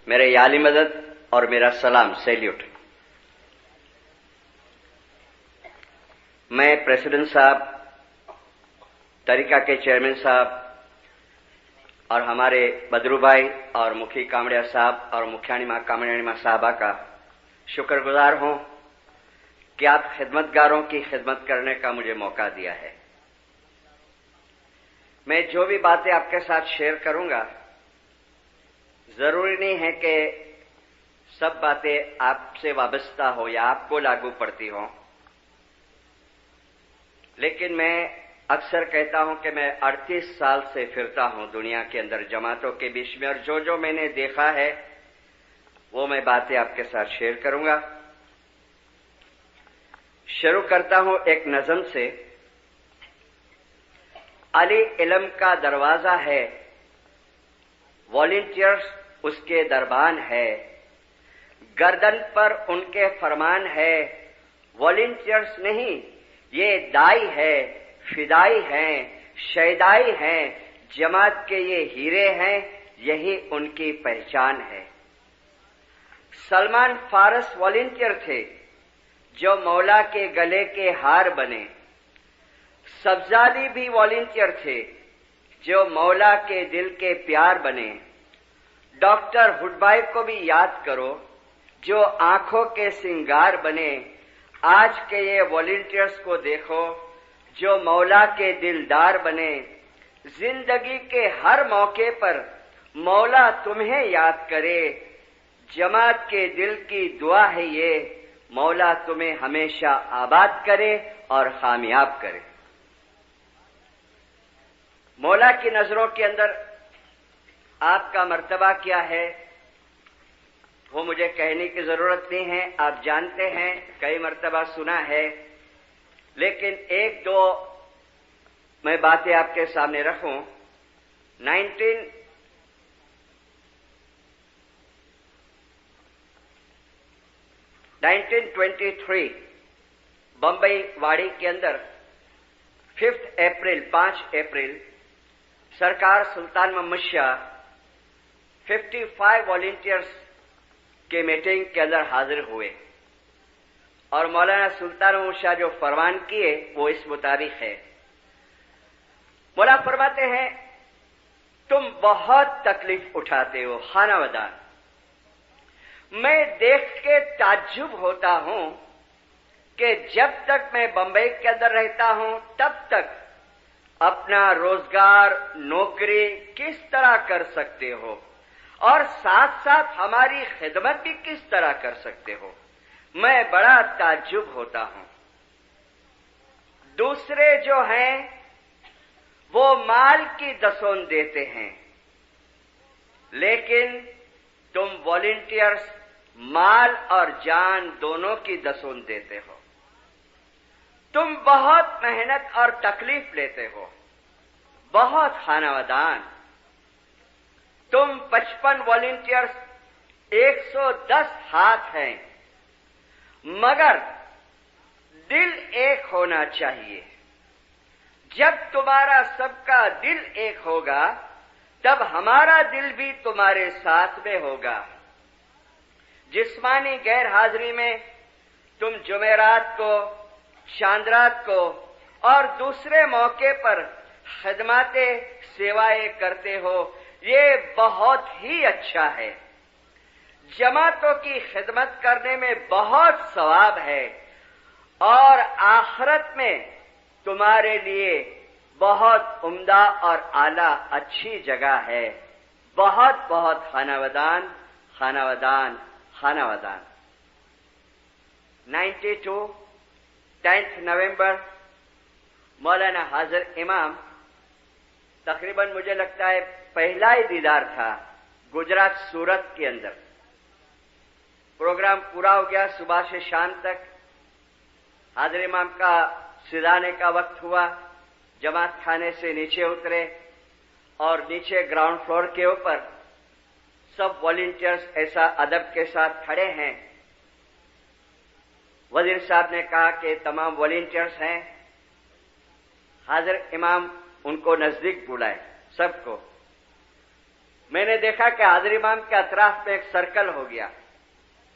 मेरे याली मदद और मेरा सलाम, सैल्यूट। मैं प्रेसिडेंट साहब, तरीका के चेयरमैन साहब और हमारे बदरू भाई और मुखी कामड़िया साहब और मुखियाणी माँ कामड़ियाणी माँ साहबा का शुक्रगुजार हूं कि आप खिदमतगारों की खिदमत करने का मुझे मौका दिया है। मैं जो भी बातें आपके साथ शेयर करूंगा, जरूरी नहीं है कि सब बातें आपसे वाबस्ता हो या आपको लागू पड़ती हो, लेकिन मैं अक्सर कहता हूं कि मैं 38 साल से फिरता हूं दुनिया के अंदर जमातों के बीच में, और जो जो मैंने देखा है वो मैं बातें आपके साथ शेयर करूंगा। शुरू करता हूं एक नज़म से। अली इल्म का दरवाजा है, वॉलंटियर्स उसके दरबान है, गर्दन पर उनके फरमान है, वॉलंटियर्स नहीं ये दाई है, फिदाई हैं, शैदाई हैं, जमात के ये हीरे हैं, यही उनकी पहचान है। सलमान फारस वॉलंटियर थे जो मौला के गले के हार बने। सब्जादी भी वॉलंटियर थे जो मौला के दिल के प्यार बने। डॉक्टर हुडबाई को भी याद करो जो आंखों के सिंगार बने। आज के ये वॉलंटियर्स को देखो जो मौला के दिलदार बने। जिंदगी के हर मौके पर मौला तुम्हें याद करे। जमात के दिल की दुआ है ये, मौला तुम्हें हमेशा आबाद करे और कामयाब करे। मौला की नजरों के अंदर आपका मर्तबा क्या है वो मुझे कहने की जरूरत नहीं है, आप जानते हैं, कई मर्तबा सुना है। लेकिन एक दो मैं बातें आपके सामने रखूं। 1923 बंबई वाड़ी के अंदर 5 अप्रैल सरकार सुल्तान मोहम्मद शाह 55 वॉलंटियर्स के मीटिंग के अंदर हाजिर हुए और मौलाना सुल्तान मोहम्मद शाह जो फरमान किए वो इस मुताबिक है। मौला फरमाते हैं, तुम बहुत तकलीफ उठाते हो खानावदार। मैं देख के ताज्जुब होता हूं कि जब तक मैं बंबई के अंदर रहता हूं तब तक अपना रोजगार नौकरी किस तरह कर सकते हो और साथ साथ हमारी खिदमत भी किस तरह कर सकते हो। मैं बड़ा ताज्जुब होता हूं। दूसरे जो हैं वो माल की दसों देते हैं, लेकिन तुम वॉलंटियर्स माल और जान दोनों की दसों देते हो। तुम बहुत मेहनत और तकलीफ लेते हो, बहुत खानावदान। तुम 55 वॉलंटियर्स 110 हाथ हैं, मगर दिल एक होना चाहिए। जब तुम्हारा सबका दिल एक होगा तब हमारा दिल भी तुम्हारे साथ में होगा। जिस्मानी गैर हाजिरी में तुम जुमेरात को, चांदरात को और दूसरे मौके पर खिदमते सेवाएं करते हो, ये बहुत ही अच्छा है। जमातों की खिदमत करने में बहुत सवाब है और आखिरत में तुम्हारे लिए बहुत उम्दा और आला अच्छी जगह है। बहुत बहुत खानावदान, खानावदान, खानावदान। 92 10 नवंबर मौलाना हाजिर इमाम, तकरीबन मुझे लगता है पहला ही दीदार था गुजरात सूरत के अंदर। प्रोग्राम पूरा हो गया, सुबह से शाम तक हाजिर इमाम का सिराने का वक्त हुआ। जमात खाने से नीचे उतरे और नीचे ग्राउंड फ्लोर के ऊपर सब वॉलंटियर्स ऐसा अदब के साथ खड़े हैं। वजीर साहब ने कहा कि तमाम वॉलंटियर्स हैं। हाजिर इमाम उनको नजदीक बुलाए सबको मैंने देखा कि हाजिर इमाम के अतराफ में एक सर्कल हो गया,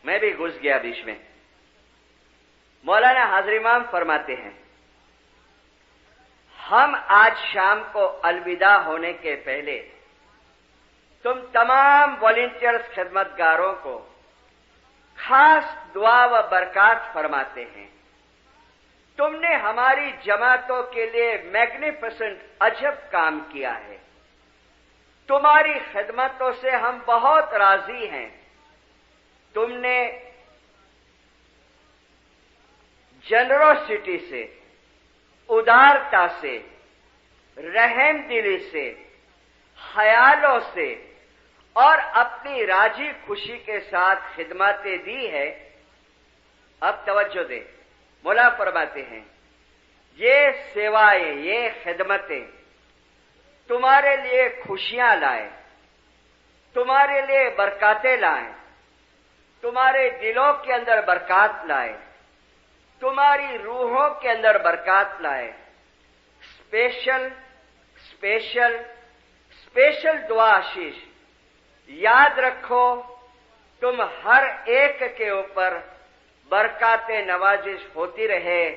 मैं भी घुस गया बीच में। मौलाना हाजिर इमाम फरमाते हैं, हम आज शाम को अलविदा होने के पहले तुम तमाम वॉलंटियर्स खिदमतगारों को खास दुआ व बरकत फरमाते हैं। तुमने हमारी जमातों के लिए मैग्निफिसेंट अजब काम किया है। तुम्हारी खिदमतों से हम बहुत राजी हैं। तुमने जनरोसिटी से, उदारता से, रहम दिली से, ख्यालों से और अपनी राजी खुशी के साथ खिदमतें दी है। अब तवज्जो दे, मौला फरमाते हैं, ये सेवाएं, ये खिदमतें तुम्हारे लिए खुशियां लाए, तुम्हारे लिए बरकतें लाए, तुम्हारे दिलों के अंदर बरकत लाए, तुम्हारी रूहों के अंदर बरकत लाए। स्पेशल स्पेशल स्पेशल दुआ आशीष याद रखो, तुम हर एक के ऊपर बरकत नवाजिश होती रहे।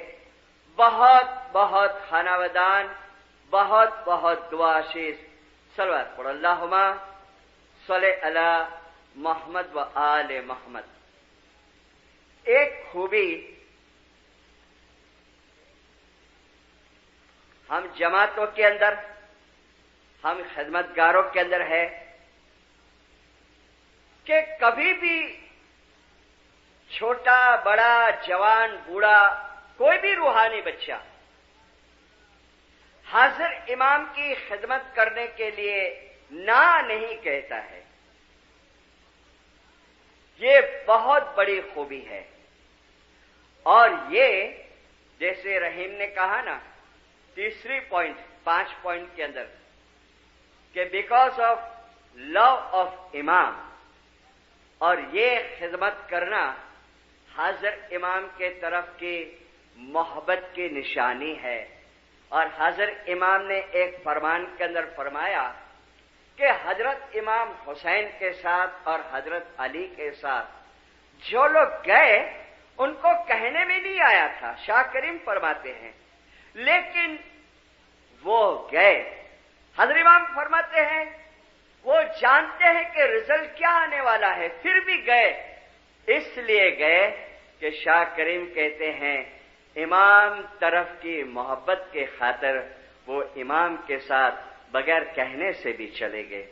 बहुत बहुत खानावदान, बहुत बहुत दुआ आशीष। सल्लल्लाहु पढ़ो, अल्लाहुम्मा सल्ले अला मोहम्मद व आले मोहम्मद। एक खूबी हम जमातों के अंदर, हम खिदमतगारों के अंदर है कि कभी भी छोटा बड़ा, जवान बूढ़ा, कोई भी रूहानी बच्चा हाजिर इमाम की खिदमत करने के लिए ना नहीं कहता है। ये बहुत बड़ी खूबी है। और ये जैसे रहीम ने कहा ना, तीसरी पॉइंट, 5 पॉइंट के अंदर, कि बिकॉज ऑफ लव ऑफ इमाम, और ये खिदमत करना हाजिर इमाम के तरफ की मोहब्बत की निशानी है। और हाजिर इमाम ने एक फरमान के अंदर फरमाया कि हजरत इमाम हुसैन के साथ और हजरत अली के साथ जो लोग गए उनको कहने में नहीं आया था, शाह करीम फरमाते हैं, लेकिन वो गए। हजरत इमाम फरमाते हैं वो जानते हैं कि रिजल्ट क्या आने वाला है, फिर भी गए। इसलिए गए कि शाह करीम कहते हैं इमाम तरफ की मोहब्बत के खातिर वो इमाम के साथ बगैर कहने से भी चले गए।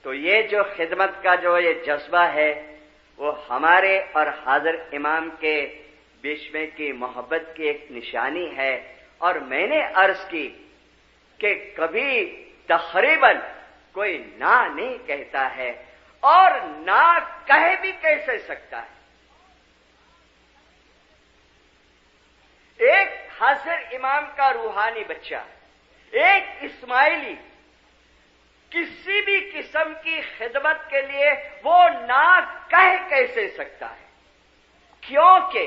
तो ये जो खिदमत का जो ये जज्बा है, वो हमारे और हाजिर इमाम के बीच में की मोहब्बत की एक निशानी है। और मैंने अर्ज की कि कभी तकरीबन कोई ना नहीं कहता है, और ना कह भी कैसे सकता है। एक हाजिर इमाम का रूहानी बच्चा, एक इस्माइली, किसी भी किस्म की खिदमत के लिए वो ना कह कैसे सकता है? क्योंकि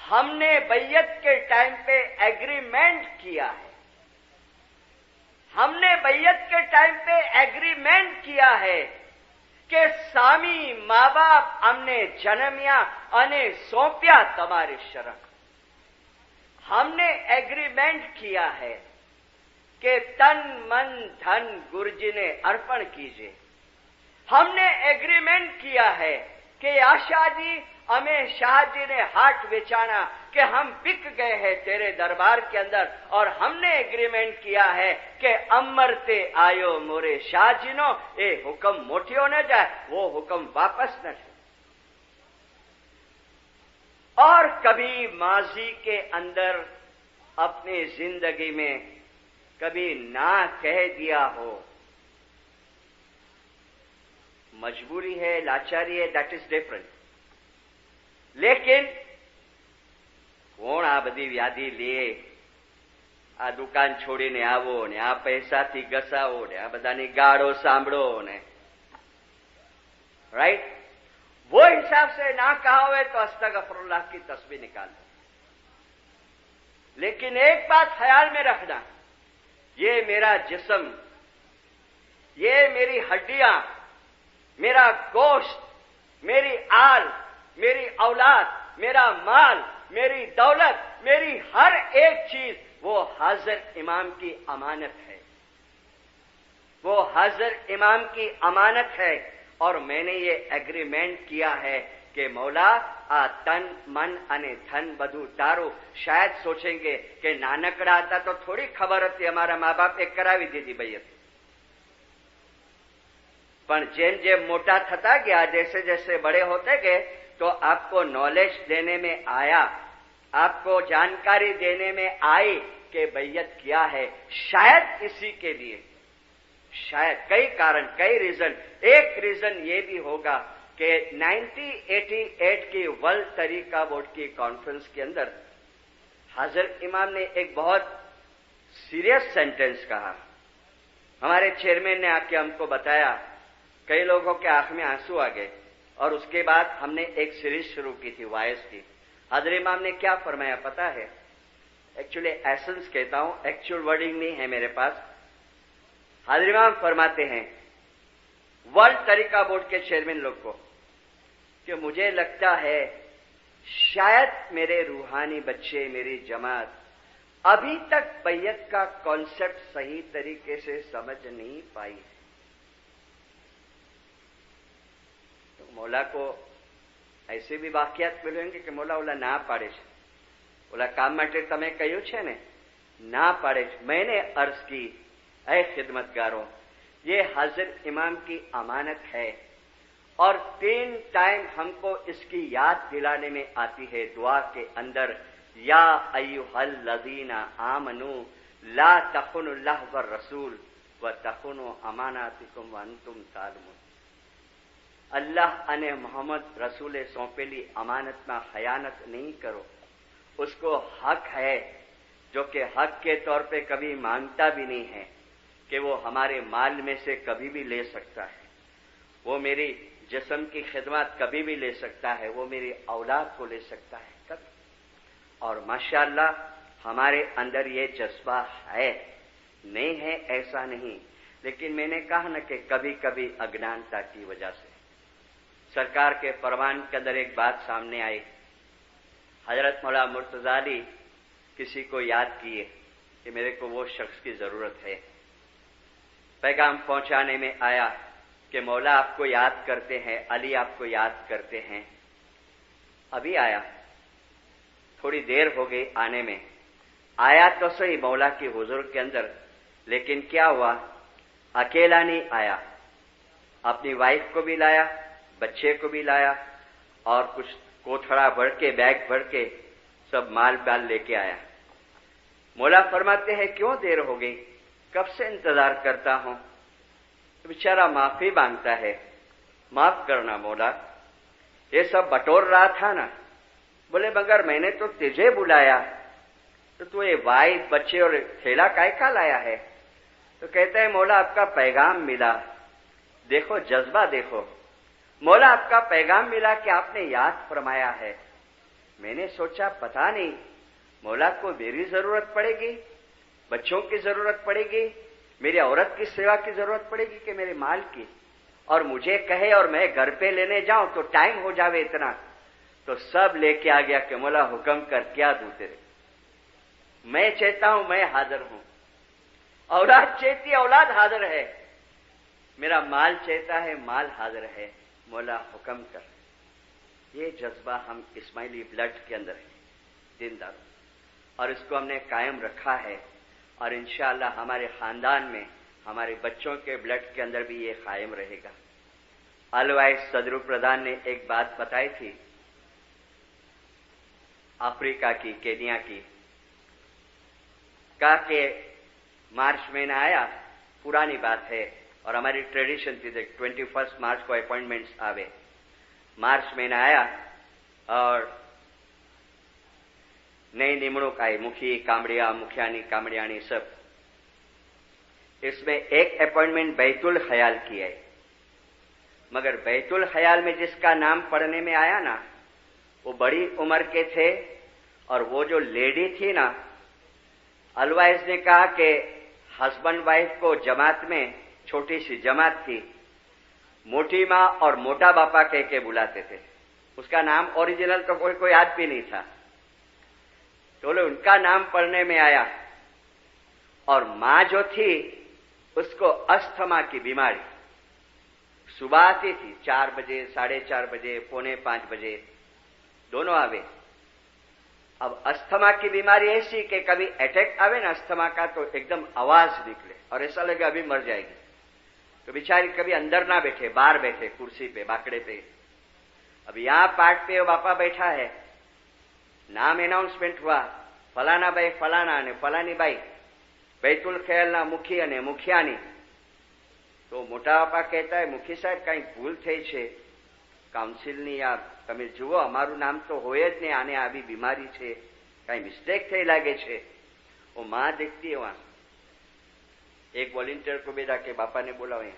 हमने बैयत के टाइम पे एग्रीमेंट किया है। हमने बैयत के टाइम पे एग्रीमेंट किया है कि सामी माँ बाप हमने जन्मिया अने सौंप्या तुम्हारी शरण। हमने एग्रीमेंट किया है कि तन मन धन गुरुजी ने अर्पण कीजिए। हमने एग्रीमेंट किया है कि आशा जी हमें शाह जी ने हाथ बेचाना कि हम बिक गए हैं तेरे दरबार के अंदर, और हमने एग्रीमेंट किया है कि अमरते आयो मोरे शाह जी नो, ए हुक्म मोटियो न जाए, वो हुक्म वापस न जाए। और कभी माजी के अंदर अपनी जिंदगी में कभी ना कह दिया हो, मजबूरी है, लाचारी है, दैट इज डिफरेंट। लेकिन कोण आ बधी व्याधि ले, आ दुकान छोड़ीने आवो ने आ पैसाथी घसावो ने आ बधानी गाळो सांभळो ने, राइट? वो हिसाब से ना कहा हुए तो अस्तगफुरुल्लाह की तस्बीह निकाल दो। लेकिन एक बात ख्याल में रखना, ये मेरा जिस्म, ये मेरी हड्डियां, मेरा गोश्त, मेरी आल, मेरी औलाद, मेरा माल, मेरी दौलत, मेरी हर एक चीज वो हाजिर इमाम की अमानत है। वो हाजिर इमाम की अमानत है और मैंने ये एग्रीमेंट किया है कि मौला आ तन मन अने धन बधु तारो। शायद सोचेंगे कि नानकड़ा था तो थोड़ी खबर थी, हमारा माँ बाप एक करावी दी थी भैया। पर जेम जेम मोटा थता गया, जैसे जैसे बड़े होते गए, तो आपको नॉलेज देने में आया, आपको जानकारी देने में आई कि बैयत क्या है। शायद इसी के लिए, शायद कई कारण, कई रीजन। एक रीजन ये भी होगा कि 1988 की वर्ल्ड तरीका बोर्ड की कॉन्फ्रेंस के अंदर हाजिर इमाम ने एक बहुत सीरियस सेंटेंस कहा। हमारे चेयरमैन ने आके हमको बताया, कई लोगों के आंख में आंसू आ गए, और उसके बाद हमने एक सीरीज शुरू की थी वायस की। हाजिर इमाम ने क्या फरमाया पता है? एक्चुअली एसेंस कहता हूं, एक्चुअल वर्डिंग नहीं है मेरे पास। हाजिर इमाम फरमाते हैं वर्ल्ड तरीका बोर्ड के चेयरमैन लोग को कि मुझे लगता है शायद मेरे रूहानी बच्चे, मेरी जमात अभी तक बैयत का कॉन्सेप्ट सही तरीके से समझ नहीं पाई है। तो मौला को ऐसे भी वाकियात मिलेंगे कि मौला ओला ना पाड़े છે, ઓલા કામ માટે તમે કહ્યું છે ને, ના પાડે છે। मैंने अर्ज की, ऐ खिदमतगारों, ये हाजिर इमाम की अमानत है और 3 टाइम हमको इसकी याद दिलाने में आती है दुआ के अंदर, या अय्युहल लज़ीना आमनू ला तखुनुल्लाह व रसूल व तखुनु अमानातिकुम व अंतुम तालमून। अल्लाह अने मोहम्मद रसूले सौंपेली अमानत में खयानत नहीं करो। उसको हक है, जो कि हक के तौर पे कभी मांगता भी नहीं है, कि वो हमारे माल में से कभी भी ले सकता है, वो मेरी जिस्म की खिदमत कभी भी ले सकता है, वो मेरी औलाद को ले सकता है कभी। और माशाअल्लाह हमारे अंदर ये जज्बा है, नहीं है ऐसा नहीं, लेकिन मैंने कहा ना कि कभी कभी अज्ञानता की वजह से सरकार के फरमान के अंदर एक बात सामने आई। हजरत मौला मुर्तजा अली किसी को याद किए कि मेरे को वो शख्स की जरूरत है। पैगाम पहुंचाने में आया कि मौला आपको याद करते हैं, अली आपको याद करते हैं। अभी आया, थोड़ी देर हो गई आने में। आया तो सही मौला की हुजूर के अंदर, लेकिन क्या हुआ, अकेला नहीं आया, अपनी वाइफ को भी लाया, बच्चे को भी लाया, और कुछ कोथड़ा भर के, बैग भर के सब माल बाल लेके आया। मौला फरमाते हैं क्यों देर हो गई, कब से इंतजार करता हूं। तो बेचारा माफी मांगता है, माफ करना मौला, ये सब बटोर रहा था ना। बोले मगर मैंने तो तुझे बुलाया, तो तू ये वाइफ बच्चे और थैला काय का लाया है। तो कहता है मौला आपका पैगाम मिला, देखो जज्बा देखो, मौला आपका पैगाम मिला कि आपने याद फरमाया है। मैंने सोचा पता नहीं मौला को मेरी जरूरत पड़ेगी, बच्चों की जरूरत पड़ेगी, मेरी औरत की सेवा की जरूरत पड़ेगी कि मेरे माल की, और मुझे कहे और मैं घर पे लेने जाऊं तो टाइम हो जावे इतना। तो सब लेके आ गया कि मौला हुक्म कर, क्या दूं तेरे। मैं चाहता हूं मैं हाजिर हूं, औलाद चाहती है औलाद हाजिर है, मेरा माल चाहता है माल हाजिर है, मौला हुक्म कर। ये जज्बा हम इस्माइली ब्लड के अंदर है, दीनदार, और इसको हमने कायम रखा है, और इंशाअल्लाह हमारे खानदान में, हमारे बच्चों के ब्लड के अंदर भी ये कायम रहेगा। अलवाइस सदर प्रधान ने एक बात बताई थी अफ्रीका की, केनिया की, कहा कि मार्च महीना आया, पुरानी बात है और हमारी ट्रेडिशन थी 21 मार्च को अपॉइंटमेंट्स आवे। मार्च महीना आया और नई निमणूक आई, मुखी कामड़िया, मुखियानी कामड़ियानी सब। इसमें एक अपॉइंटमेंट बैतुल ख्याल की है, मगर बैतुल ख्याल में जिसका नाम पढ़ने में आया ना, वो बड़ी उम्र के थे, और वो जो लेडी थी ना, अलवाइज ने कहा कि हस्बैंड वाइफ को जमात में छोटी सी जमात थी, मोटी माँ और मोटा बापा कह के बुलाते थे। उसका नाम ओरिजिनल तो कोई याद भी नहीं था। तो उनका नाम पढ़ने में आया और माँ जो थी उसको अस्थमा की बीमारी, सुबह आती थी 4 बजे, 4:30 बजे, 4:45 बजे, दोनों आवे। अब अस्थमा की बीमारी ऐसी कि कभी अटैक आवे ना अस्थमा का तो एकदम आवाज निकले और ऐसा लगे अभी मर जाएगी। तो बेचारी कभी अंदर ना बैठे, बाहर बैठे कुर्सी पे, बाकड़े पे। अब यहां पाठ पे वो बापा बैठा है, नाम एनाउंसमेंट हुआ, फलाना भाई फलाना ने फलानी भाई बैतुल ख्यालना मुखी અને મુખિયાની। તો મોટા બાપા કહેતા હોય, મુખી સાહેબ કઈ ભૂલ થઈ છે કાઉન્સિલની, આ તમે જુઓ અમારું નામ તો હોય જ નહીં, આને આવી બીમારી છે, કઈ મિસ્ટેક થઈ લાગે છે। वो माँ देखती है वहां, एक वॉलंटियर को बेटा के बापा ने बोलावे,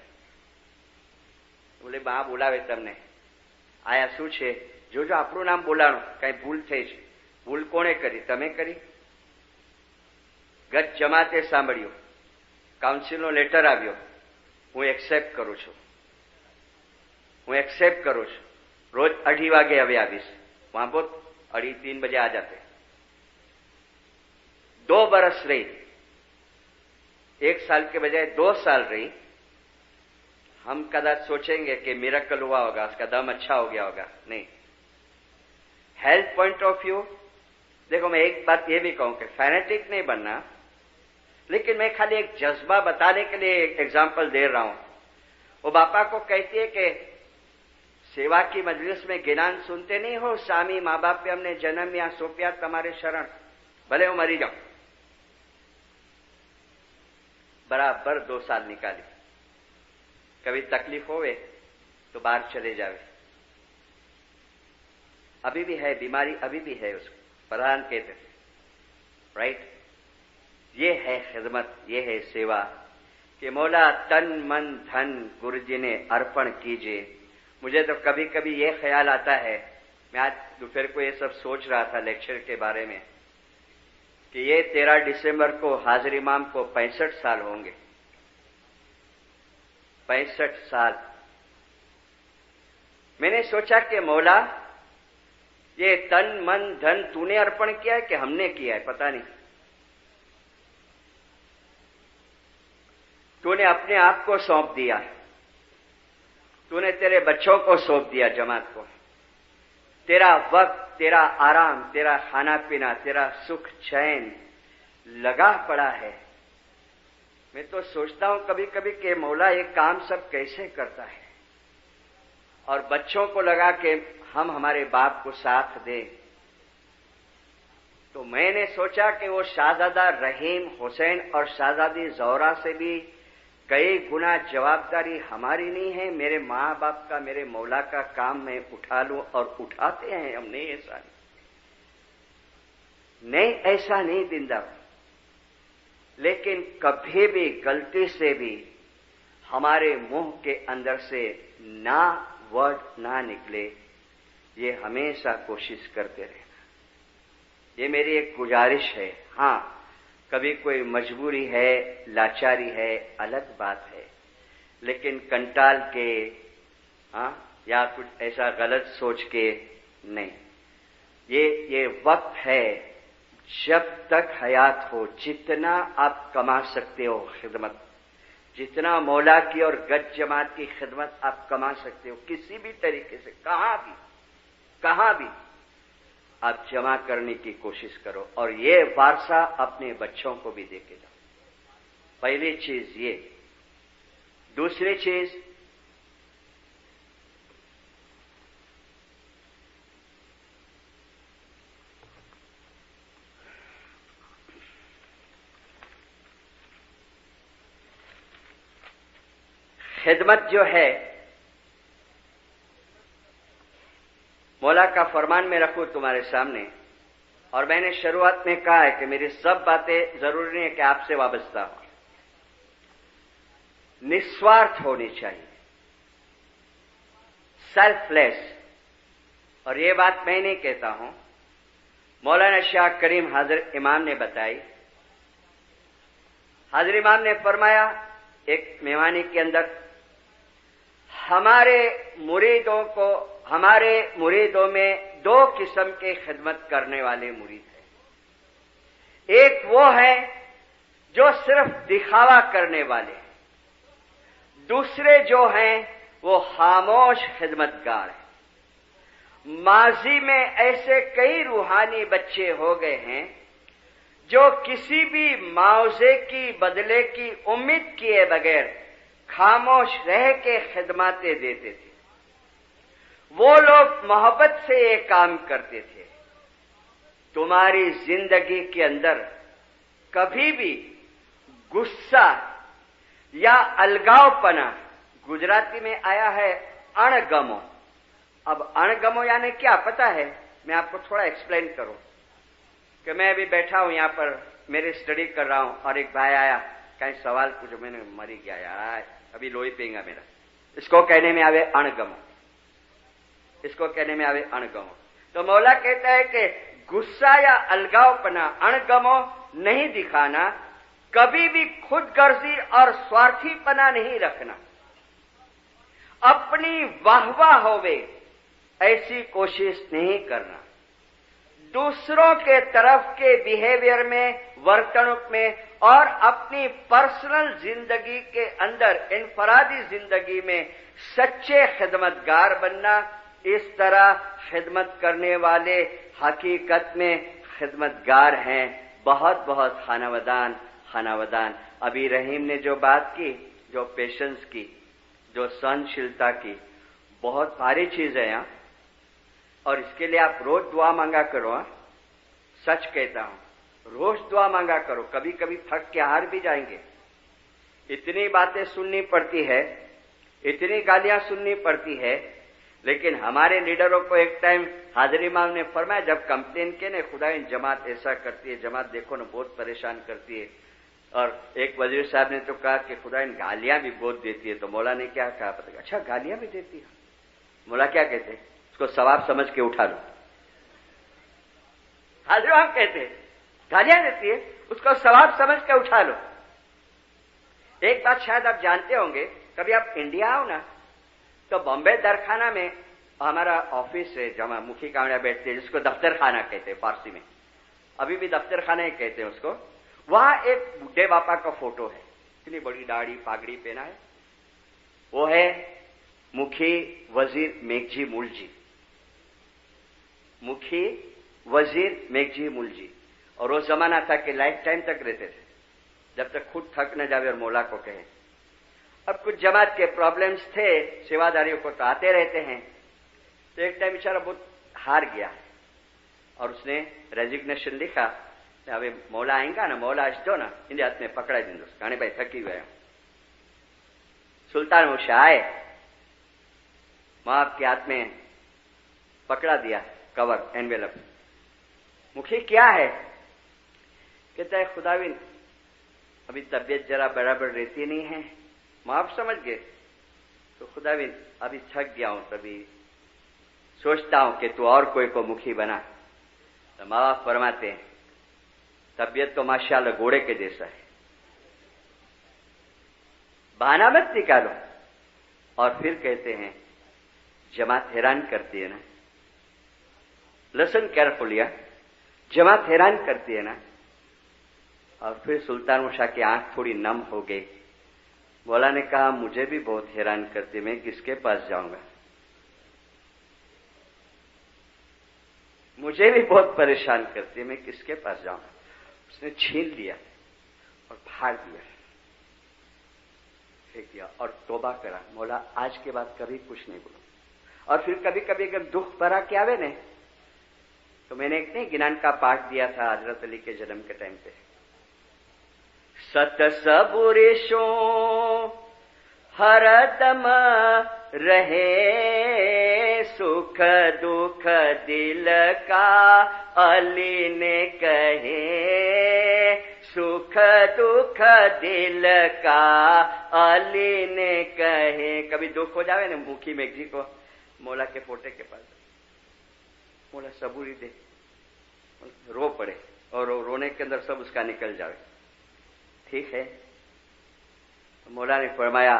बोले माँ बोलावे तमने, आया शू छे, जो आपणुं नाम बोलाणो, कई भूल थई छे। भूल कोणे करी, तमे करी? गत जमाते सांभळ्यो, काउंसिलनो लेटर आव्यो, हूँ एक्सेप्ट करूं छुं, हूँ एक्सेप्ट करूं छुं, रोज 2:30 वागे हवे आवीश, वहां बहुत 2:30-3 बजे आ जाते। 2 बरस रही, 1 साल के बजाय 2 साल रही। हम कदाच सोचेंगे कि मिरेकल हुआ होगा, उसका दम अच्छा हो गया होगा, नहीं। हेल्थ पॉइंट ऑफ व्यू देखो, मैं एक बात ये भी कहूं कि फैनेटिक नहीं बनना, लेकिन मैं खाली एक जज्बा बताने के लिए एक एग्जाम्पल दे रहा हूं। वो बापा को कहती है कि सेवा की मजलिस में ज्ञान सुनते नहीं हो, स्वामी माँ बाप पे हमने जन्म या सौंप्या तुम्हारे शरण, भले હું મરી જાઉં। बराबर 2 साल निकाली। कभी तकलीफ होवे तो बाहर चले जावे। अभी भी है बीमारी, अभी भी है, उसको प्रधान कहते थे, राइट। ये है खिदमत, ये है सेवा कि मौला तन मन धन गुरुजी ने अर्पण कीजिए। मुझे तो कभी कभी ये ख्याल आता है, मैं आज दोपहर को ये सब सोच रहा था लेक्चर के बारे में, कि ये 13 दिसंबर को हाजिर इमाम को 65 साल होंगे। 65 साल। मैंने सोचा कि मौला ये तन मन धन तूने अर्पण किया है कि हमने किया है, पता नहीं। तूने अपने आप को सौंप दिया, तूने तेरे बच्चों को सौंप दिया, जमात को। तेरा वक्त, तेरा आराम, तेरा खाना पीना, तेरा सुख चैन लगा पड़ा है। मैं तो सोचता हूं कभी कभी कि मौला ये काम सब कैसे करता है, और बच्चों को लगा कि हम हमारे बाप को साथ दें। तो मैंने सोचा कि वो शाहजादा रहीम हुसैन और शाहजादी ज़ौहरा से भी कई गुना जवाबदारी हमारी नहीं है। मेरे माँ बाप का, मेरे मौला का काम मैं उठा लूं, और उठाते हैं हम। नहीं, ऐसा नहीं, ऐसा नहीं दिंदा। लेकिन कभी भी गलती से भी हमारे मुंह के अंदर से ना वर्ड ना निकले, ये हमेशा कोशिश करते रहना। ये मेरी एक गुजारिश है। हाँ, कभी कोई मजबूरी है, लाचारी है, अलग बात है, लेकिन कंटाल के, हाँ, या कुछ ऐसा गलत सोच के नहीं। ये वक्त है, जब तक हयात हो जितना आप कमा सकते हो खिदमत, जितना मौला की और गज जमात की खिदमत आप कमा सकते हो, किसी भी तरीके से, कहां भी आप जमा करने की कोशिश करो, और ये वारसा अपने बच्चों को भी देके जाओ। पहली चीज ये। दूसरी चीज, खिदमत जो है, मौला का फरमान में रखूं तुम्हारे सामने, और मैंने शुरुआत में कहा है कि मेरी सब बातें जरूरी नहीं है कि आपसे वाबस्ता हो, निस्वार्थ होनी चाहिए, सेल्फलेस। और ये बात मैं नहीं कहता हूं, मौलाना शाह करीम हाजिर इमाम ने बताई। हाजिर इमाम ने फरमाया एक मेहमानी के अंदर हमारे मुरीदों में दो किस्म के खिदमत करने वाले मुरीद हैं। एक वो है जो सिर्फ दिखावा करने वाले हैं, दूसरे जो हैं वो खामोश खिदमतगार हैं। माजी में ऐसे कई रूहानी बच्चे हो गए हैं जो किसी भी मुआवजे की बदले की उम्मीद किए बगैर खामोश रह के खिदमतें देते थे। वो लोग मोहब्बत से ये काम करते थे। तुम्हारी जिंदगी के अंदर कभी भी गुस्सा या अलगावपना, गुजराती में आया है अणगमो। अब अणगमो यानी क्या पता है? मैं आपको थोड़ा एक्सप्लेन करूं कि मैं अभी बैठा हूं यहां पर, मेरी स्टडी कर रहा हूं और एक भाई आया, कहीं सवाल पूछो, मैंने मरी गया यार, अभी लोही पिएगा मेरा। इसको कहने में आवे अणगमो, इसको कहने में आवे अणगमो। तो मौला कहता है कि गुस्सा या अलगावपना, अणगमो नहीं दिखाना, कभी भी खुदगर्जी और स्वार्थीपना नहीं रखना, अपनी वाहवाह होवे ऐसी कोशिश नहीं करना, दूसरों के तरफ के बिहेवियर में, वर्तणुक में और अपनी पर्सनल जिंदगी के अंदर, इनफरादी जिंदगी में सच्चे खिदमतगार बनना। इस तरह खिदमत करने वाले हकीकत में खिदमतगार हैं। बहुत बहुत खानावदान। अभी रहीम ने जो बात की, जो पेशेंस की, जो सहनशीलता की, बहुत भारी चीज है यहां, और इसके लिए आप रोज दुआ मांगा करो। सच कहता हूं, रोज दुआ मांगा करो। कभी कभी थक के हार भी जाएंगे, इतनी बातें सुननी पड़ती है, इतनी गालियां सुननी पड़ती है, लेकिन हमारे लीडरों को एक टाइम हाजरी इमाम ने फरमाया, जब कंप्लेन के ने खुदा इन जमात ऐसा करती है, जमात देखो ना बहुत परेशान करती है, और एक वजीर साहब ने तो कहा कि खुदा इन गालियां भी बहुत देती है। तो मौला ने क्या कहा पता? अच्छा गालियां भी देती है? मौला क्या कहते हैं? उसको सवाब समझ के उठा लो। हाजिर हम कहते हैं गालियां देती है, उसको सवाब समझ के उठा लो। एक बात शायद आप जानते होंगे, कभी आप इंडिया आओ ना, तो बॉम्बे दरखाना में हमारा ऑफिस है, जहां मुखी कामड़ा बैठते हैं, जिसको दफ्तर खाना कहते हैं फारसी में, अभी भी दफ्तर खाना ही कहते हैं उसको। वहां एक बुढ़े बापा का फोटो है, इतनी बड़ी दाढ़ी पागड़ी पहना है, वो है मुखी वजीर मेघजी मूलजी, मुखी वजीर मेघजी मूलजी। और वो जमाना था कि लाइफ टाइम तक रहते थे, जब तक खुद थक न जावे और मौला को कहे। अब कुछ जमात के प्रॉब्लम्स थे, सेवादारियों को तो आते रहते हैं, तो एक टाइम बेचारा बहुत हार गया और उसने रेजिग्नेशन लिखा। अभी मौला आएगा ना, मौला आज दो ना, इन हाथ में पकड़ा दिन दोस्त गाने भाई थकी हुए। सुल्तान मुशाह आए, मां आपके हाथ में पकड़ा दिया कवर, एनवेलप। मुखी क्या है? कहता है खुदाविन अभी तबीयत जरा बराबर रहती नहीं है। मां आप समझ गए? तो खुदाविन अभी थक गया हूं, तभी सोचता हूं कि तू और कोई को मुखी बना। तो मां बाप फरमाते हैं तबीयत तो माशाअल्लाह घोड़े के जैसा है, बहाना मत निकालो। और फिर कहते हैं जमात हैरान करती है ना, लिसन केयरफुली, जमात हैरान करती है ना। और फिर सुल्तान मुशाह की आंख थोड़ी नम हो गई। मौला ने कहा मुझे भी बहुत हैरान करती, मैं किसके पास जाऊंगा, मुझे भी बहुत परेशान करती है, मैं किसके पास जाऊंगा। उसने छीन लिया और फाड़ दिया, फेंक दिया और तौबा करा, मौला आज के बाद कभी कुछ नहीं बोलूं। और फिर कभी कभी अगर दुख भरा के आवे ने, तो मैंने एक नहीं गिनान का पाठ दिया था हजरत अली के जन्म के टाइम पे, सत सबुरेशो हरदम रहे, सुख दुख दिल का अली ने कहे, सुख दुख दिल का अली ने कहे। कभी दुख हो जावे ना मुखी मेघजी को, मौला के पोटे के पास, मौला सबूरी दे, रो पड़े और रोने के अंदर सब उसका निकल जावे। ठीक है, मौला ने फरमाया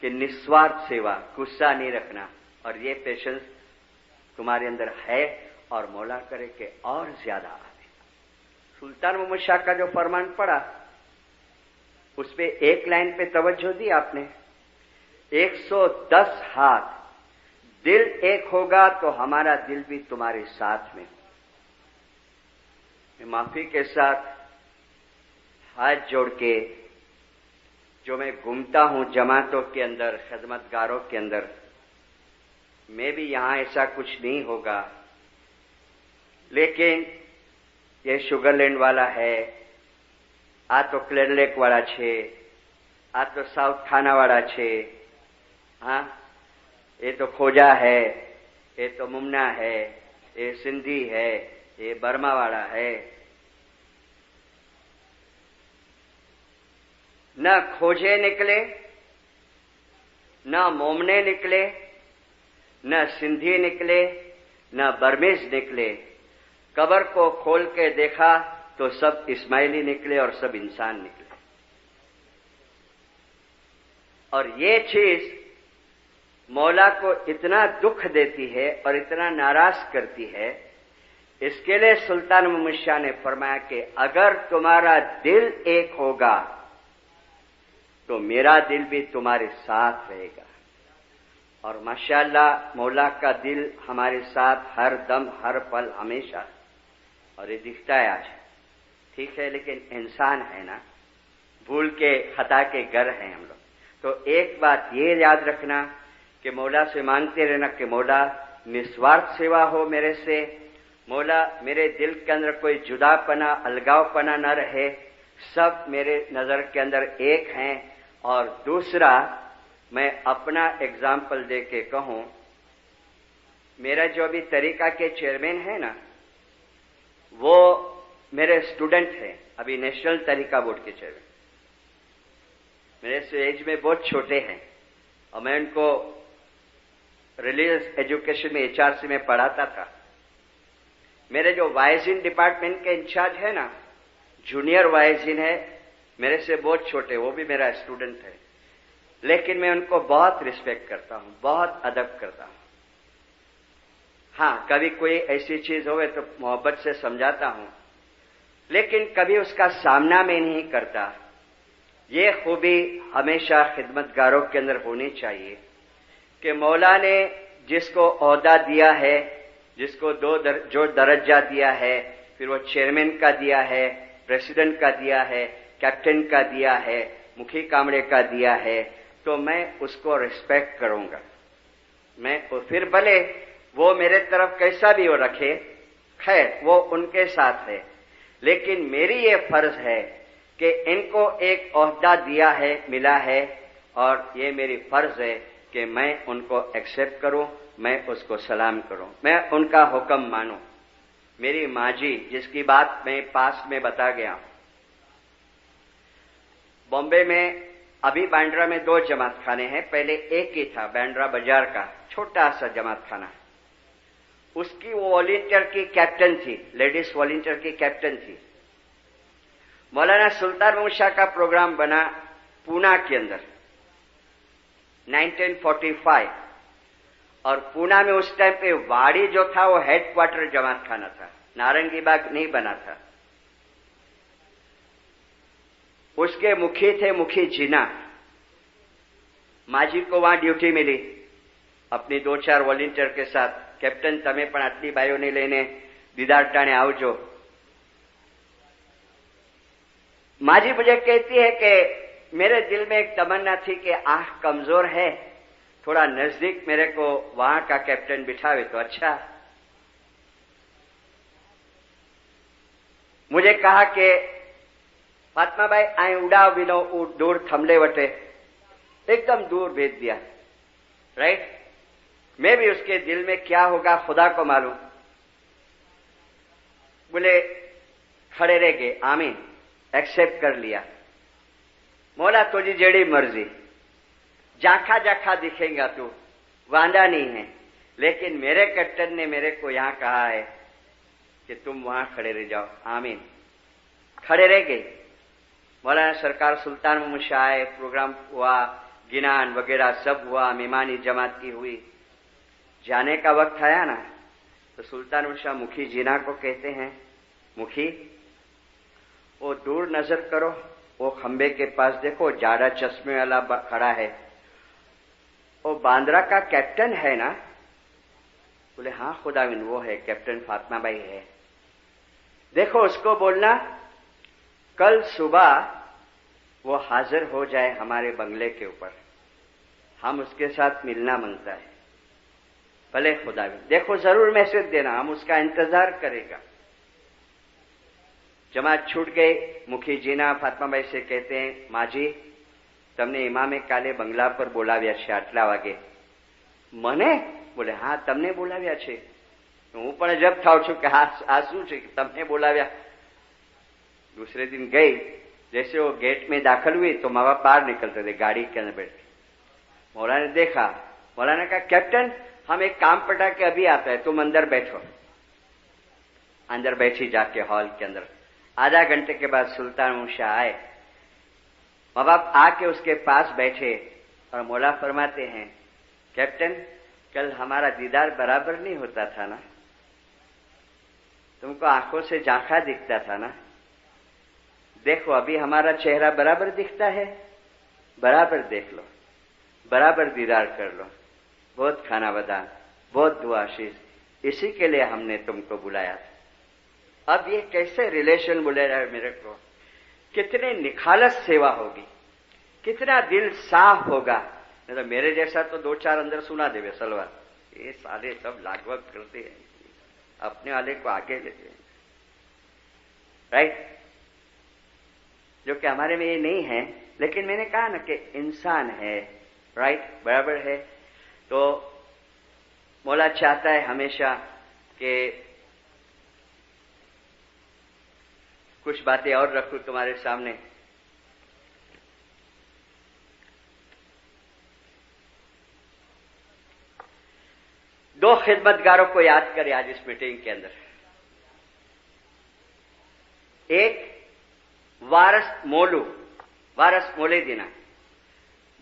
कि निस्वार्थ सेवा, गुस्सा नहीं रखना, और ये पेशेंस तुम्हारे अंदर है और मौला करे कि और ज्यादा आए। सुल्तान मोहम्मद शाह का जो फरमान पड़ा उसमें एक लाइन पे तवज्जो दी आपने, 110 हाथ, दिल एक होगा तो हमारा दिल भी तुम्हारे साथ में। मैं माफी के साथ हाथ जोड़ के, जो मैं घूमता हूं जमातों के अंदर, खिदमतगारों के अंदर, मैं भी यहां ऐसा कुछ नहीं होगा, लेकिन ये शुगरलैंड वाला है, आ तो क्लेयर लेक वाला छे, आ तो साउथ खाना वाला छे, हाँ, ये तो खोजा है, ये तो मुमना है, ये सिंधी है, ये बर्मा वाला है। न खोजे निकले, न मोमने निकले, न सिंधी निकले, न बर्मेज निकले। कब्र को खोल के देखा तो सब इस्माइली निकले और सब इंसान निकले। और ये चीज मौला को इतना दुख देती है और इतना नाराज करती है, इसके लिए सुल्तान मोहम्मद शाह ने फरमाया कि अगर तुम्हारा दिल एक होगा तो मेरा दिल भी तुम्हारे साथ रहेगा। और माशाअल्लाह मौला का दिल हमारे साथ हर दम, हर पल, हमेशा, और ये दिखता है आज। ठीक है, लेकिन इंसान है ना, भूल के खता के घर हैं हम लोग। तो एक बात ये याद रखना कि मौला से मांगते रहना कि मौला निस्वार्थ सेवा हो मेरे से, मौला मेरे दिल के अंदर कोई जुदापना, अलगावपना न रहे, सब मेरे नजर के अंदर एक हैं। और दूसरा, मैं अपना एग्जाम्पल दे के कहूं, मेरा जो अभी तरीका के चेयरमैन है ना, वो मेरे स्टूडेंट हैं, अभी नेशनल तरीका बोर्ड के चेयरमैन। मेरे से एज में बहुत छोटे हैं और मैं उनको रिलीजियस एजुकेशन में HRC में पढ़ाता था। मेरे जो वाइजिन डिपार्टमेंट के इंचार्ज है ना, जूनियर वाइजिन है, मेरे से बहुत छोटे, वो भी मेरा स्टूडेंट है, लेकिन मैं उनको बहुत रिस्पेक्ट करता हूं, बहुत अदब करता हूं। हाँ, कभी कोई ऐसी चीज होवे तो मोहब्बत से समझाता हूं, लेकिन कभी उसका सामना में नहीं करता। ये खूबी हमेशा खिदमतगारों के अंदर होनी चाहिए कि मौला ने जिसको ओहदा दिया है, जिसको जो दर्जा दिया है, फिर वो चेयरमैन का दिया है, प्रेसिडेंट का दिया है, कैप्टन का दिया है, मुखी कामड़े का दिया है, तो मैं उसको रिस्पेक्ट करूंगा। मैं फिर भले वो मेरे तरफ कैसा भी वो रखे, खैर वो उनके साथ है, लेकिन मेरी ये फर्ज है कि इनको एक ओहदा दिया है, मिला है, और ये मेरी फर्ज है कि मैं उनको एक्सेप्ट करूं, मैं उसको सलाम करूं, मैं उनका हुक्म मानूं। मेरी माँ जी, जिसकी बात मैं पास में बता गया, बॉम्बे में अभी बांद्रा में 2 जमात खाने हैं, पहले एक ही था, बांद्रा बाजार का छोटा सा जमात खाना। उसकी वो वॉलंटियर की कैप्टन थी, लेडीज वॉलंटियर की कैप्टन थी। मौलाना सुल्तान मोहम्मद शाह का प्रोग्राम बना पूना के अंदर 1945, और पूना में उस टाइम पे वाड़ी जो था वो हेडक्वार्टर जमात खाना था, नारंगी बाग नहीं बना था। उसके मुखी थे मुखी जीना। माजी को वहां ड्यूटी मिली अपनी 2-4 वॉलंटियर के साथ, कैप्टन तमे पण आटली बायोने लईने दीदार टाणे आवजो। माजी मुझे कहती है कि मेरे दिल में एक तमन्ना थी कि आंख कमजोर है, थोड़ा नजदीक मेरे को वहां का कैप्टन बिठावे तो अच्छा। मुझे कहा कि फातिमा भाई आई उड़ा विनो दूर थमले वटे, एकदम दूर भेज दिया। राइट, मैं भी उसके दिल में क्या होगा खुदा को मालूम। बोले खड़े रह गए, आमीन, एक्सेप्ट कर लिया। मौला तुझी जेड़ी मर्जी, जाखा जाखा दिखेगा तू, वांदा नहीं है, लेकिन मेरे कैप्टन ने मेरे को यहां कहा है कि तुम वहां खड़े रह जाओ। आमीन, खड़े रह गए। मौलाना सरकार सुल्तान महमूद शाह आए, प्रोग्राम हुआ, गिनान वगैरह सब हुआ, मेहमानी जमात की हुई। जाने का वक्त आया ना, तो सुल्तान महमूद शाह मुखी जीना को कहते हैं, मुखी वो दूर नजर करो, वो खंबे के पास देखो, जाड़ा चश्मे वाला खड़ा है, वो बांद्रा का कैप्टन है ना? बोले हाँ खुदाविंद वो है, कैप्टन फातिमा भाई है। देखो उसको बोलना कल सुबह वो हाजिर हो जाए हमारे बंगले के ऊपर, हम उसके साथ मिलना मांगता है। भले खुदाविंद, देखो जरूर मैसेज देना, हम उसका इंतजार करेगा। जमात छूट गई। मुखी जीना फातिमा भाई से कहते हैं, माँ जी तमने इमामे काले बंगला पर बोलाव्या છે આટલા વાગે। મને? બોલે હા તમને બોલાવ્યા છે। હું પણ જબ થાઉં છું કે આ શું છે કે તમને બોલાવ્યા। दूसरे दिन गई, जैसे वो गेट में दाखिल हुई तो माँ बाप बाहर निकलते थे गाड़ी के अंदर बैठ के। मौलाना ने देखा, मौलाना कहा कैप्टन हम एक काम पटा के अभी आता है, तुम अंदर बैठो। अंदर बैठी जाके हॉल के अंदर। आधा घंटे के बाद सुल्तान महमूद शाह आए, माँ बाप आके उसके पास बैठे और मौला फरमाते हैं, कैप्टन कल हमारा दीदार बराबर नहीं होता था ना, तुमको आंखों से झांका दिखता था ना, देखो अभी हमारा चेहरा बराबर दिखता है, बराबर देख लो, बराबर दीदार कर लो। बहुत खाना बदान, बहुत दुआ आशीष, इसी के लिए हमने तुमको बुलाया था। अब ये कैसे रिलेशन बुलाया है मेरे को, कितने निखालस सेवा होगी, कितना दिल साफ होगा। नहीं तो मेरे जैसा तो दो चार अंदर सुना देवे सलवार, ये सारे सब लागवग करते हैं, अपने वाले को आगे लेते हैं, राइट? जो कि हमारे में ये नहीं है, लेकिन मैंने कहा ना कि इंसान है, राइट, बराबर है। तो मौला चाहता है हमेशा कि कुछ बातें और रखूं तुम्हारे सामने। दो खिदमतगारों को याद करें आज इस मीटिंग के अंदर। एक वारस मोलू, वारस मोलेदीना।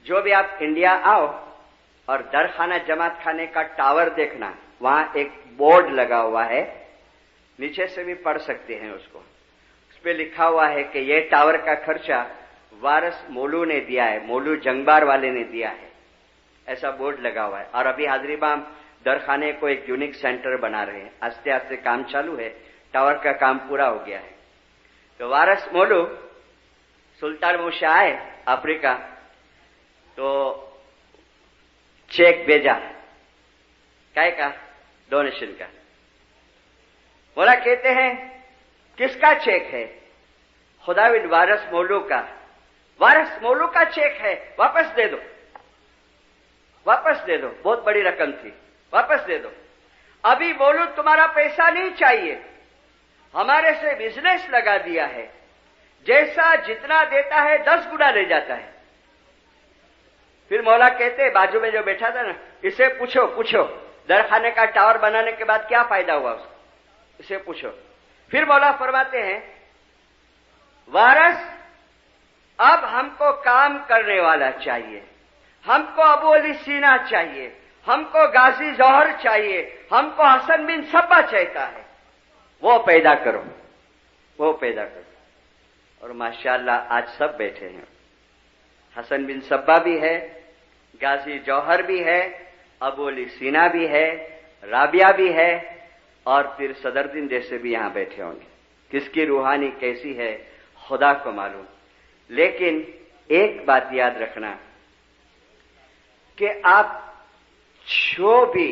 जो भी आप इंडिया आओ और दरखाना जमात खाने का टावर देखना, वहां एक बोर्ड लगा हुआ है, नीचे से भी पढ़ सकते हैं उसको। उस पर लिखा हुआ है कि यह टावर का खर्चा वारस मोलू ने दिया है, मोलू जंगबार वाले ने दिया है, ऐसा बोर्ड लगा हुआ है। और अभी हाजरीबाम दरखाने को एक यूनिक सेंटर बना रहे हैं, आस्ते आस्ते काम चालू है, टावर का काम पूरा हो गया है। तो वारस मोलू सुल्तान महमूद शाह आए अफ्रीका, तो चेक भेजा, काय का? डोनेशन का। बोला कहते हैं किसका चेक है? खुदाविंद वारस मोलू का। वारस मोलू का चेक है, वापस दे दो, वापस दे दो, बहुत बड़ी रकम थी, वापस दे दो। अभी मोलू तुम्हारा पैसा नहीं चाहिए, हमारे से बिजनेस लगा दिया है, जैसा जितना देता है 10 गुना ले जाता है। फिर मौला कहते, बाजू में जो बैठा था ना, इसे पूछो पूछो दरखाने का टावर बनाने के बाद क्या फायदा हुआ उसको, इसे पूछो। फिर मौला फरमाते हैं, वारस अब हमको काम करने वाला चाहिए, हमको अबू अली सीना चाहिए, हमको गाजी जौहर चाहिए, हमको हसन बिन सब्बा चाहता है, वो पैदा करो, वो पैदा करो। और माशाअल्लाह आज सब बैठे हैं, हसन बिन सब्बा भी है, गाजी जौहर भी है, अबू अली सीना भी है, राबिया भी है, और फिर सदरुद्दीन जैसे भी यहां बैठे होंगे। किसकी रूहानी कैसी है खुदा को मालूम। लेकिन एक बात याद रखना कि आप जो भी,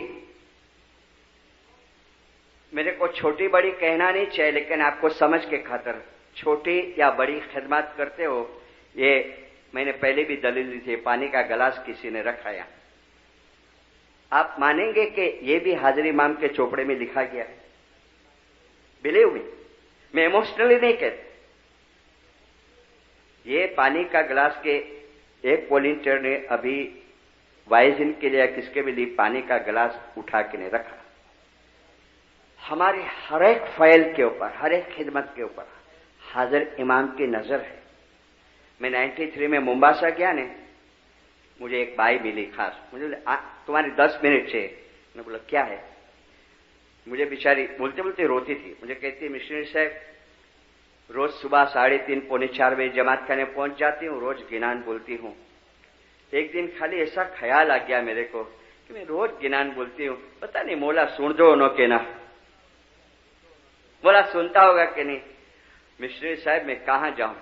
मेरे को छोटी बड़ी कहना नहीं चाहिए, लेकिन आपको समझ के खातिर छोटी या बड़ी खिदमत करते हो, ये मैंने पहले भी दलील दी थी। पानी का गिलास किसी ने रखा है, आप मानेंगे कि ये भी हाजिर इमाम के चोपड़े में लिखा गया है। बिलीव मी, मैं इमोशनली नहीं कहता। ये पानी का गिलास के एक वॉलंटियर ने अभी वाइजिन के लिए किसके भी लिए पानी का गिलास उठा के नहीं रखा। हमारे हर एक फाइल के ऊपर, हर एक खिदमत के ऊपर हाजिर इमाम की नजर है। मैं 93 में मुंबासा गया ने, मुझे एक बाई मिली खास, मुझे तुम्हारी 10 मिनट चाहिए। मैंने बोला क्या है? मुझे बेचारी बोलते बोलते रोती थी। मुझे कहती, मिशनरी साहब रोज सुबह 3:30 पौने 4 बजे जमात खाने पहुंच जाती हूँ, रोज गिनान बोलती हूँ। एक दिन खाली ऐसा ख्याल आ गया मेरे को कि मैं रोज गिनान बोलती हूँ, पता नहीं मौला सुन दो उन्हों के ना, बोला सुनता होगा कि नहीं। मिशनरी साहब मैं कहाँ जाऊं?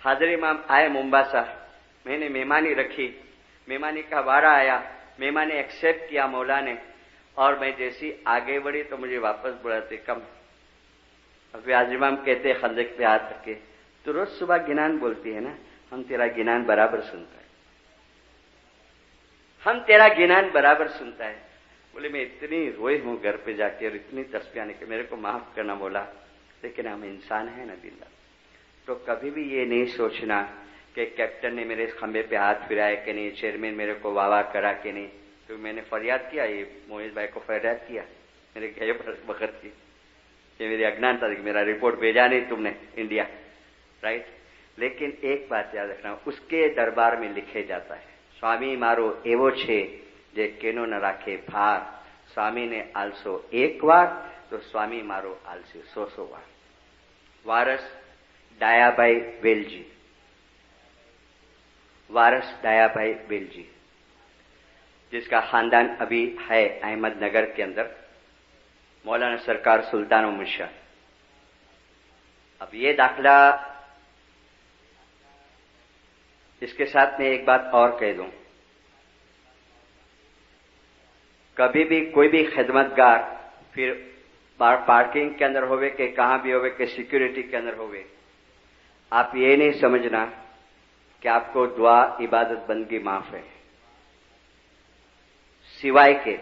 हाजरी इमाम आए मुंबासा, मैंने मेहमानी रखी, मेहमानी का वारा आया, मेहमान ने एक्सेप्ट किया मौला ने, और मैं जैसी आगे बढ़ी तो मुझे वापस बुलाते कम। अभी हाजरी इमाम कहते खंदक पे हाथ रखे, तो रोज सुबह गिनान बोलती है ना, हम तेरा गिनान बराबर सुनता है, हम तेरा गिनान बराबर सुनता है। बोले मैं इतनी रोई हूं घर पे जाके और इतनी तस्बीह आने के, मेरे को माफ करना बोला, लेकिन हम इंसान है ना बिल्ला। तो कभी भी ये नहीं सोचना कि कैप्टन ने मेरे खंबे पे हाथ फिराया कि नहीं, चेयरमैन मेरे को वाह करा कि नहीं। तो मैंने फरियाद किया, ये मोहित भाई को फरियाद किया मेरे गए वक्त की, ये मेरी अज्ञानता थी, मेरा रिपोर्ट भेजा नहीं तुमने इंडिया, राइट। लेकिन एक बात याद रखना, उसके दरबार में लिखे जाता है, स्वामी मारो एवो छे जे केनो न राखे भार, स्वामी ने आलसो एक बार तो स्वामी मारो आलसी 100 बार। वारस डायाभाई वेलजी, वारस डायाभाई वेलजी, जिसका खानदान अभी है अहमदनगर के अंदर, मौलाना सरकार सुल्तान मुर्शद। अब ये दाखला, इसके साथ में एक बात और कह दूं, कभी भी कोई भी खिदमतगार, फिर पार्किंग के अंदर होवे कि कहां भी होवे कि सिक्योरिटी के अंदर होवे, आप ये नहीं समझना कि आपको दुआ इबादत बंदगी माफ है, सिवाय के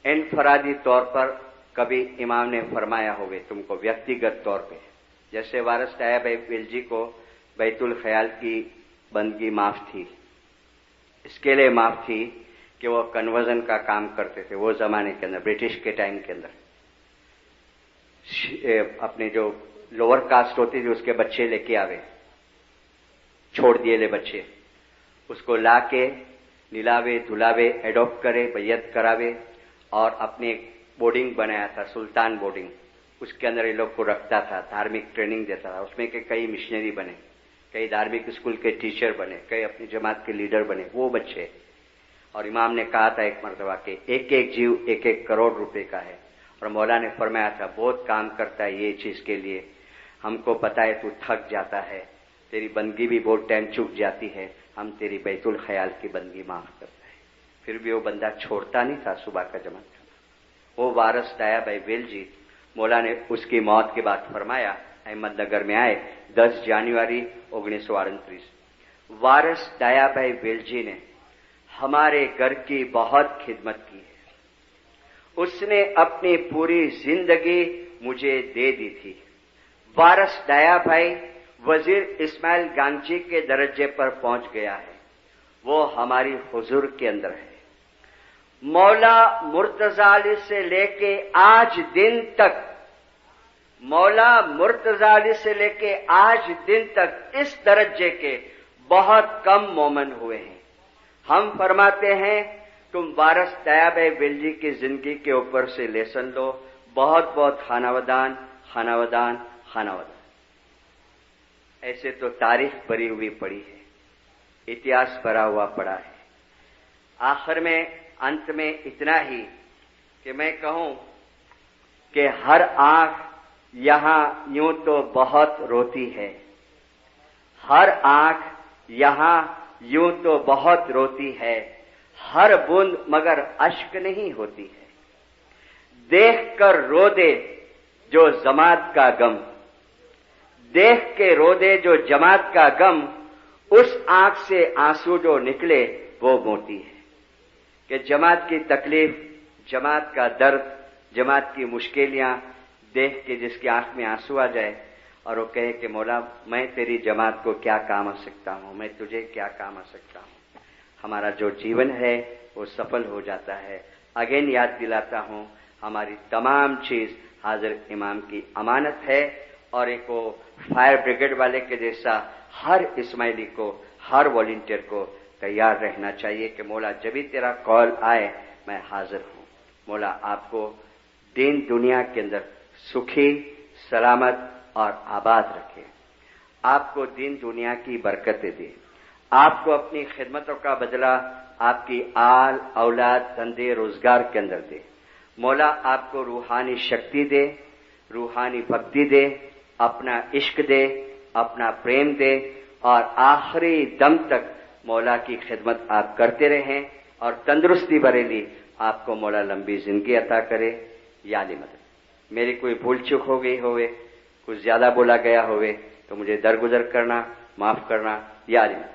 इनफरादी तौर पर कभी इमाम ने फरमाया होवे तुमको व्यक्तिगत तौर पे। जैसे वारस डायाभाई वेलजी को बैतुल ख्याल की बंदगी माफ थी, इसके लिए माफ थी कि वो कन्वर्जन का काम करते थे वो जमाने के अंदर, ब्रिटिश के टाइम के अंदर। अपने जो लोअर कास्ट होती थी उसके बच्चे लेके आवे, छोड़ दिए ले बच्चे, उसको लाके निलावे धुलावे, एडॉप्ट करे, बैयत करावे, और अपने बोर्डिंग बनाया था, सुल्तान बोर्डिंग, उसके अंदर ये लोग को रखता था, धार्मिक ट्रेनिंग देता था। उसमें के कई मिशनरी बने, कई धार्मिक स्कूल के टीचर बने, कई अपनी जमात के लीडर बने वो बच्चे। और इमाम ने कहा था एक मरतबा के एक एक जीव 1-1 करोड़ रुपए का है, और मौला ने फरमाया था बहुत काम करता है ये चीज के लिए, हमको पता है तू थक जाता है, तेरी बंदगी भी बहुत टाइम चुक जाती है, हम तेरी बैतुल ख्याल की बंदगी माफ करते हैं। फिर भी वो बंदा छोड़ता नहीं था सुबह का जमात खाना। वो वारस डायाभाई वेलजी, मौला ने उसकी मौत के बाद फरमाया, अहमदनगर में आए 10 जनवरी 1938। वारस डायाभाई वेलजी ने हमारे घर की बहुत खिदमत की है, उसने अपनी पूरी जिंदगी मुझे दे दी थी। वारस डायाभाई वजीर इस्माइल गांची के दर्जे पर पहुंच गया है, वो हमारी हुजूर के अंदर है। मौला मुर्तजा अली से लेके आज दिन तक, मौला मुर्तजा अली से लेके आज दिन तक इस दर्जे के बहुत कम मोमन हुए हैं। हम फरमाते हैं तुम वारस डायाभाई वेलजी की जिंदगी के ऊपर से लेसन लो, बहुत बहुत खानावदान खानावदान खानावदान। ऐसे तो तारीख भरी हुई पड़ी है, इतिहास भरा हुआ पड़ा है। आखिर में अंत में इतना ही कि मैं कहूं कि हर आंख यहां यूं तो बहुत रोती है, हर आंख यहां यूं तो बहुत रोती है, हर बूंद मगर अश्क नहीं होती है। देख कर रो दे जो जमात का गम, देख के रो दे जो जमात का गम, उस आंख से आंसू जो निकले वो मोती है। कि जमात की तकलीफ, जमात का दर्द, जमात की मुश्किलियां देख के जिसकी आंख में आंसू आ जाए और वो कहे कि मौला मैं तेरी जमात को क्या काम आ सकता हूं, मैं तुझे क्या काम आ सकता हूं, हमारा जो जीवन है वो सफल हो जाता है। अगेन याद दिलाता हूं, हमारी तमाम चीज हाजिर इमाम की अमानत है, और एक वो फायर ब्रिगेड वाले के जैसा हर इस्माइली को, हर वॉलंटियर को तैयार रहना चाहिए कि मौला जब भी तेरा कॉल आए मैं हाजिर हूं। मौला आपको दीन दुनिया के अंदर सुखी, सलामत और आबाद रखे, आपको दीन दुनिया की बरकतें दे, आपको अपनी खिदमतों का बदला आपकी आल औलाद धंधे रोजगार के अंदर दे। मौला आपको रूहानी शक्ति दे, रूहानी भक्ति दे, अपना इश्क दे, अपना प्रेम दे और आखिरी दम तक मौला की खिदमत आप करते रहें और तंदुरुस्ती बरेली आपको मौला लंबी जिंदगी अता करे। या अली मदद। मेरी कोई भूल चूक हो गई होवे, कुछ ज्यादा बोला गया होवे तो मुझे दरगुजर करना, माफ करना। या अली मदद।